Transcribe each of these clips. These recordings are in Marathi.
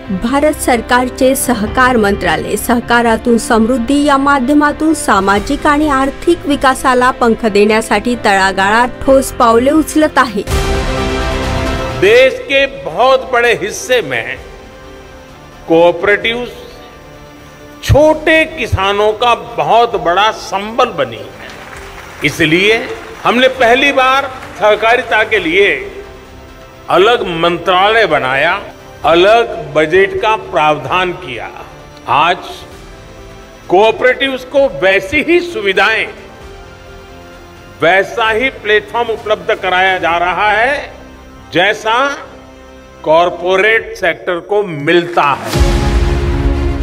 भारत सरकारचे सहकार मंत्रालय सहकारातून समृद्धी या माध्यमातून सामाजिक आणि आर्थिक विकासाला पंख देण्यासाठी तळागाळात ठोस पावले उचलत आहे। देश के बहुत बड़े हिस्से में कोऑपरेटिव्स छोटे किसानों का बहुत बड़ा संबल बनी है। इसलिए हमने पहली बार सहकारिता के लिए अलग मंत्रालय बनाया, अलग बजट का प्रावधान किया। आज कोऑपरेटिव्स को वैसी ही सुविधाएं, वैसा ही प्लेटफॉर्म उपलब्ध कराया जा रहा है जैसा कॉर्पोरेट सेक्टर को मिलता है।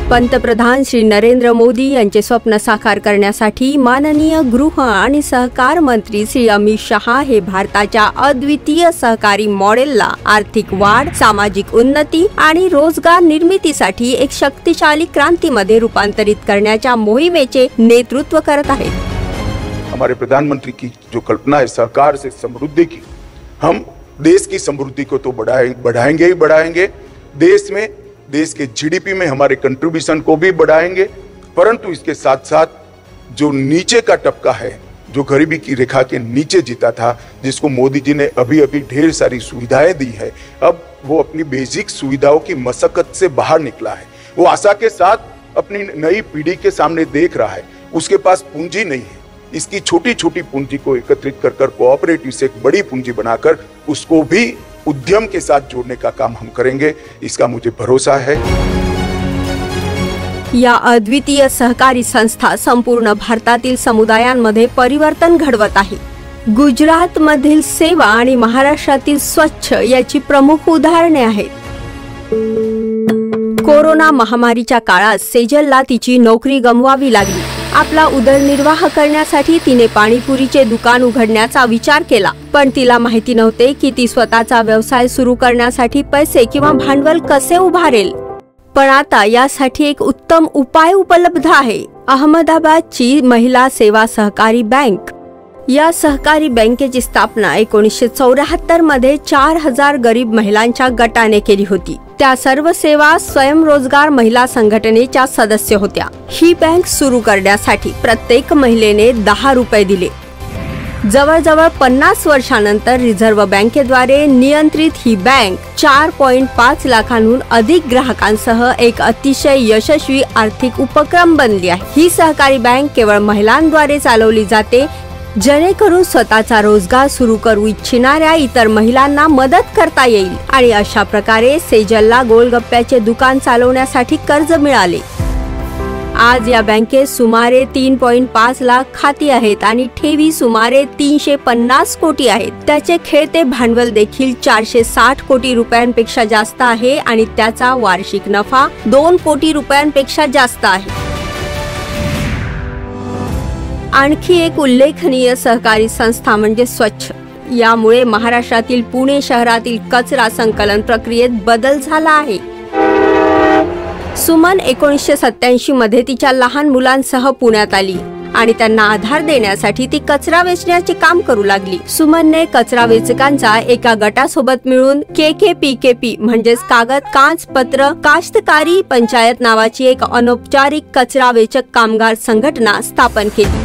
पंतप्रधान श्री नरेंद्र मोदी यांचे स्वप्न साकार करण्यासाठी माननीय गृह आणि सहकार मंत्री श्री अमित शहा हे भारताच्या अद्वितीय सहकारी मॉडेलला आर्थिक वाढ, सामाजिक उन्नती आणि रोजगार निर्मितीसाठी एक शक्तिशाली क्रांतीमध्ये रूपांतरित करण्याच्या मोहिमेचे नेतृत्व करत आहेत। हमारे प्रधानमंत्री की जो कल्पना है सहकार से समृद्धि की, हम देश की समृद्धि को तो बढ़ाएंगे ही बढ़ाएंगे, देश के जीडीपी में हमारे कंट्रीब्यूशन को भी बढ़ाएंगे, परंतु इसके साथ साथ जो नीचे का तबका है, जो गरीबी की रेखा के नीचे जीता था, जिसको मोदी जी ने अभी ढेर सारी सुविधाएं दी है, अब वो अपनी बेसिक सुविधाओं की मशक्कत से बाहर निकला है। वो आशा के साथ अपनी नई पीढ़ी के सामने देख रहा है। उसके पास पूंजी नहीं है, इसकी छोटी छोटी पूंजी को एकत्रित कर कोऑपरेटिव से एक बड़ी पूंजी बनाकर उसको भी उद्यम के साथ जोड़ने का काम हम करेंगे, इसका मुझे भरोसा है। या अद्वितीय सहकारी संस्था संपूर्ण भारतातील समुदायांमध्ये परिवर्तन घडवत आहे। गुजरात मधील सेवा आणि महाराष्ट्रातील स्वच्छ याची प्रमुख उदाहरणे आहेत। कोरोना महामारीच्या काळात सेजलला तिची नोकरी गमवावी लागली। आपला उदरनिर्वाह करण्यासाठी तिने पाणीपुरीचे दुकान उघडण्याचा विचार केला, पण तिला माहिती नव्हते की ती स्वतःचा व्यवसाय सुरू करण्यासाठी पैसे किंवा भांडवल कसे उभारेल। पण आता यासाठी एक उत्तम उपाय उपलब्ध आहे। अहमदाबादची महिला सेवा सहकारी बँक। या सहकारी बँकेची स्थापना 1974 मध्ये 4000 गरीब महिलांच्या गटाने केली होती। त्या सर्व सेवा स्वयंरोजगार महिला संघटनेच्या सदस्य होत्या। ही बँक सुरू करण्यासाठी प्रत्येक महिलेने 10 रुपये दिले। जवळजवळ 50 वर्षांनंतर रिझर्व्ह बँकेद्वारे नियंत्रित ही बँक 4.5 लाखांहून अधिक ग्राहकांसह एक अतिशय यशस्वी आर्थिक उपक्रम बनली आहे। ही सहकारी बँक केवळ महिलांद्वारे चालवली जाते, जेणेकरून स्वतःचा रोजगार सुरू करू इच्छिणाऱ्या इतर महिलांना मदत करता येईल। आणि अशा प्रकारे सेजलला गोलगप्प्याचे दुकान चालवण्यासाठी कर्ज मिळाले। आज या बँकेत सुमारे 3.5 लाख खाती आहेत आणि ठेवी सुमारे 350 कोटी आहेत। त्याचे खेळते भांडवल देखील 460 कोटी रुपयांपेक्षा जास्त आहे आणि त्याचा वार्षिक नफा 2 कोटी रुपयांपेक्षा जास्त आहे। आणखी एक उल्लेखनीय सहकारी संस्था म्हणजे स्वच्छ। यामुळे महाराष्ट्रातील पुणे शहरातील कचरा संकलन प्रक्रियेत बदल झाला आहे। सुमन 1987 मध्ये तिच्या लहान मुलांसह पुण्यात आली आणि त्यांना आधार देण्यासाठी ती कचरा वेचण्याचे काम करू लागली। सुमनने कचरा वेचकांचा एका गटासोबत मिळून KKPKP म्हणजेच कागद, कांच, पत्र, काश्तकारी पंचायत नावाची एक अनौपचारिक कचरा वेचक कामगार संघटना स्थापन केली।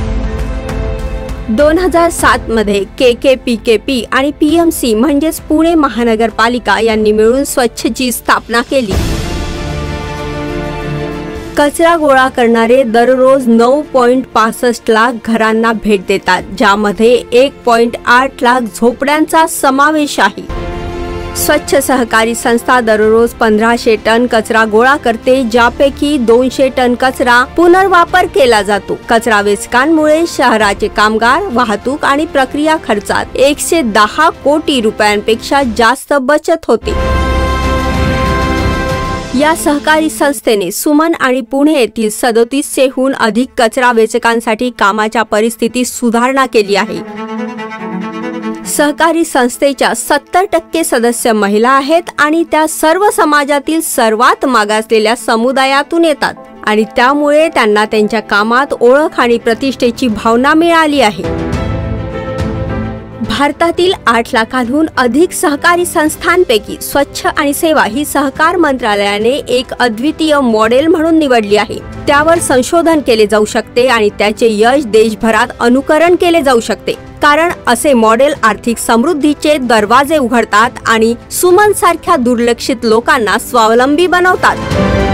2007 मध्ये KKPKP आणि PMC म्हणजेच पुणे महानगरपालिका यांनी मिळून स्वच्छची स्थापना केली। कचरा गोळा करणारे दररोज 9.65 लाख घरांना भेट देतात, ज्यामध्ये 1.8 लाख झोपड्यांचा समावेश आहे। स्वच्छ सहकारी संस्था दररोज 1500 टन कचरा गोळा करते, ज्यापैकी 200 टन कचरा पुनर्वापर केला जातो। कचरा वेचकांमुळे शहराचे कामगार, वाहतूक आणि प्रक्रिया खर्चात 110 कोटी रुपयांपेक्षा जास्त बचत होते। या सहकारी संस्थेने सुमन आणि पुणे येथील 3700हून अधिक कचरा वेचकांसाठी कामाच्या परिस्थितीत सुधारणा केली आहे। सहकारी संस्थेच्या 70% सदस्य महिला आहेत आणि त्या सर्व समाजातील सर्वात मागासलेल्या समुदायातून येतात आणि त्यामुळे त्यांना त्यांच्या कामात ओळख आणि प्रतिष्ठेची भावना मिळाली आहे। भारतातील 8 लाखांहून अधिक सहकारी संस्थांपैकी स्वच्छ आणि सेवा ही सहकार मंत्रालयाने एक अद्वितीय मॉडेल म्हणून निवडली आहे। त्यावर संशोधन केले जाऊ शकते आणि त्याचे यश देशभरात अनुकरण केले जाऊ शकते, कारण असे मॉडेल आर्थिक समृद्धीचे दरवाजे उघडतात आणि सुमन सारख्या दुर्लक्षित लोकांना स्वावलंबी बनवतात।